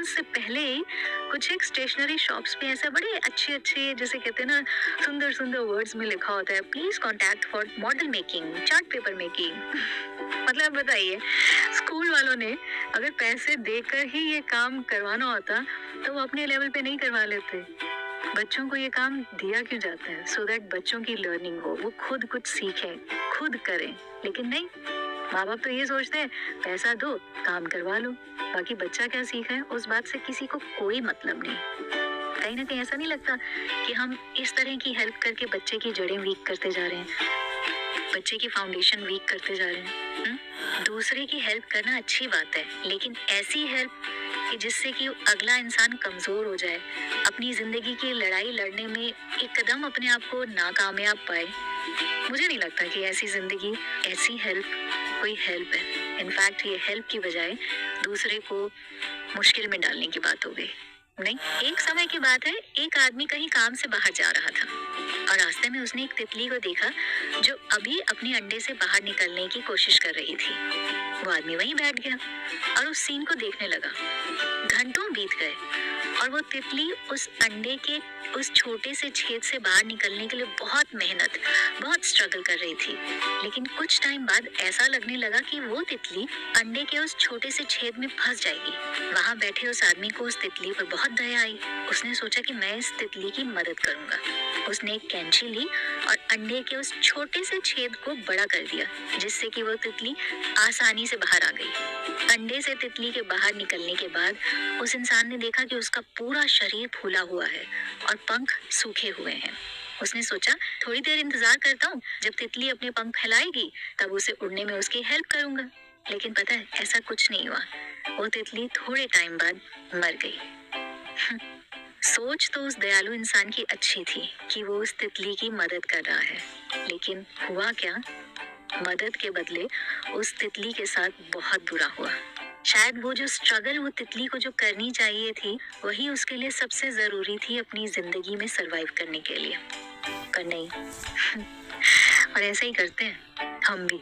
Exam से पहले कुछ एक स्टेशनरी शॉप्स पे ऐसे बड़े अच्छे अच्छे, जैसे कहते हैं ना, सुंदर सुंदर वर्ड्स में लिखा होता है, please contact for model making, chart paper making. मतलब बताइए, स्कूल वालों ने अगर पैसे देकर ही ये काम करवाना होता तो वो अपने लेवल पे नहीं करवा लेते। बच्चों को ये काम दिया क्यों जाता है? सो दैट बच्चों की लर्निंग हो, वो खुद कुछ सीखें, खुद करें। लेकिन नहीं, माँ बाप तो ये सोचते हैं पैसा दो, काम करवा लो, बाकी बच्चा क्या सीखा है उस बात से किसी को कोई मतलब नहीं। कहीं ना कहीं ऐसा नहीं लगता कि हम इस तरह की हेल्प करके बच्चे की जड़ें वीक करते जा रहे हैं, बच्चे की फाउंडेशन वीक करते जा रहे हैं? दूसरे की हेल्प करना अच्छी बात है, लेकिन ऐसी हेल्प कि जिससे कि अगला इंसान कमजोर हो जाए, अपनी जिंदगी की लड़ाई लड़ने में एक कदम अपने आप को नाकामयाब पाए। मुझे नहीं लगता कि ऐसी जिंदगी, ऐसी हेल्प कोई हेल्प है। इनफैक्ट ये हेल्प की बजाय दूसरे को मुश्किल में डालने की बात हो गई। नहीं, एक समय की बात है, एक आदमी कहीं काम से बाहर जा रहा था और रास्ते में उसने एक तितली को देखा जो अभी अपने अंडे से बाहर निकलने की कोशिश कर रही थी। वो आदमी वहीं बैठ गया और उस सीन को देखने लगा। घंटों बीत गए और वो तितली उस अंडे के उस छोटे से छेद से बाहर निकलने के लिए बहुत मेहनत, बहुत स्ट्रगल कर रही थी। लेकिन कुछ टाइम बाद ऐसा लगने लगा कि वो तितली अंडे के उस छोटे से छेद में फंस जाएगी। वहां बैठे उस आदमी को उस तितली पर बहुत दया आई। उसने सोचा कि मैं इस तितली की मदद करूंगा। उसने एक कैंची ली और अंडे के उस छोटे से छेद को बड़ा कर दिया, जिससे कि वो तितली आसानी से बाहर आ गई। अंडे से तितली के बाहर निकलने के बाद उस इंसान ने देखा कि उसका पूरा शरीर फूला हुआ है और पंख सूखे हुए हैं। उसने सोचा थोड़ी देर इंतजार करता हूँ, जब तितली अपने पंख फैलाएगी तब उसे उड़ने में उसकी हेल्प करूंगा। लेकिन पता है, ऐसा कुछ नहीं हुआ। वो तितली थोड़े टाइम बाद मर गई। सोच तो उस दयालु इंसान की अच्छी थी कि वो उस तितली की मदद कर रहा है, लेकिन हुआ क्या? मदद के बदले उस तितली के साथ बहुत बुरा हुआ। शायद वो जो स्ट्रगल वो तितली को जो करनी चाहिए थी, वही उसके लिए सबसे जरूरी थी अपनी जिंदगी में सरवाइव करने के लिए। पर नहीं। और ऐसा ही करते हैं हम भी,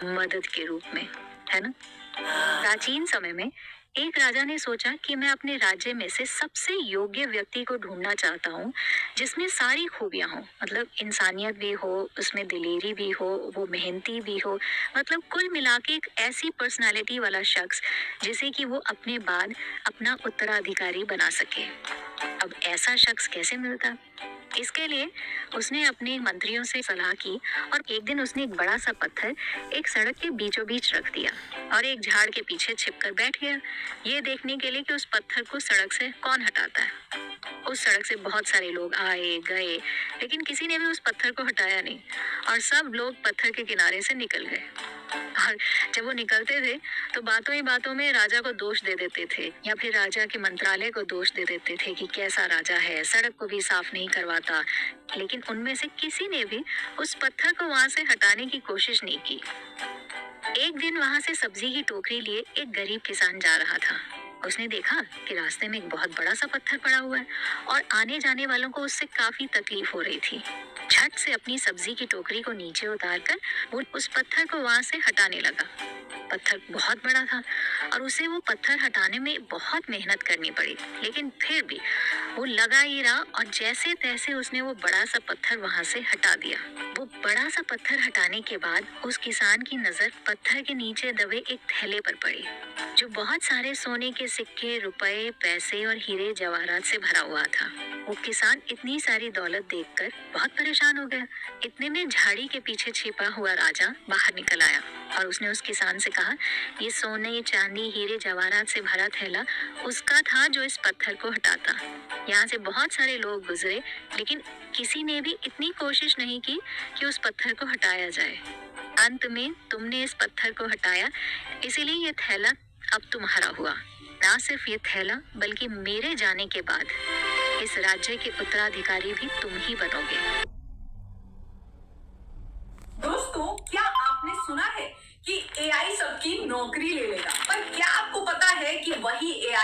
मदद के रूप में, है ना? प्राचीन समय में एक राजा ने सोचा कि मैं अपने राज्य में से सबसे योग्य व्यक्ति को ढूंढना चाहता हूँ, जिसमें सारी खूबियां हो, मतलब इंसानियत भी हो, उसमें दिलेरी भी हो, वो मेहनती भी हो, मतलब कुल मिला के एक ऐसी पर्सनालिटी वाला शख्स जिसे कि वो अपने बाद अपना उत्तराधिकारी बना सके। अब ऐसा शख्स कैसे मिलता? इसके लिए उसने अपने मंत्रियों से सलाह की और एक दिन उसने एक बड़ा सा पत्थर एक सड़क के बीचों बीच रख दिया और एक झाड़ के पीछे छिपकर बैठ गया, ये देखने के लिए कि उस पत्थर को सड़क से कौन हटाता है। उस सड़क से बहुत सारे लोग आए गए, लेकिन किसी ने भी उस पत्थर को हटाया नहीं और सब लोग पत्थर के किनारे से निकल गए। और जब वो निकलते थे तो बातों ही बातों में राजा को दोष दे देते थे, या फिर राजा के मंत्रालय को दोष दे देते थे कि कैसा राजा है, सड़क को भी साफ नहीं करवाता। लेकिन उनमें से किसी ने भी उस पत्थर को वहां से हटाने की कोशिश नहीं की। एक दिन वहां से सब्जी की टोकरी लिए एक गरीब किसान जा रहा था। उसने देखा कि रास्ते में एक बहुत बड़ा सा पत्थर पड़ा हुआ है और आने जाने वालों को उससे काफी तकलीफ हो रही थी। झट से अपनी सब्जी की टोकरी को नीचे उतारकर वो उस पत्थर को वहां से हटाने लगा। पत्थर बहुत बड़ा था और उसे वो पत्थर हटाने में बहुत मेहनत करनी पड़ी, लेकिन फिर भी वो लगा ही रहा और जैसे तैसे उसने वो बड़ा सा पत्थर वहां से हटा दिया। वो बड़ा सा पत्थर हटाने के बाद उस किसान की नजर पत्थर के नीचे दबे एक थैले पर पड़ी, जो बहुत सारे सोने के सिक्के, रुपए, पैसे और हीरे जवाहरात से भरा हुआ था। वो किसान इतनी सारी दौलत देखकर बहुत परेशान हो गया। इतने में झाड़ी के पीछे छिपा हुआ राजा बाहर निकल आया और उसने उस किसान से कहा, ये सोने, चांदी, हीरे जवाहरात से भरा थैला उसका था जो इस पत्थर को हटाता। यहाँ से बहुत सारे लोग गुजरे, लेकिन किसी ने भी इतनी कोशिश नहीं की कि उस पत्थर को हटाया जाए। अंत में तुमने इस पत्थर को हटाया, इसीलिए ये थैला अब तुम्हारा हुआ। ना सिर्फ ये थैला, बल्कि मेरे जाने के बाद इस राज्य के उत्तराधिकारी भी तुम ही बनोगे। दोस्तों, क्या आपने सुना है कि एआई सबकी नौकरी ले लेगा? पर क्या आपको पता है कि वही एआई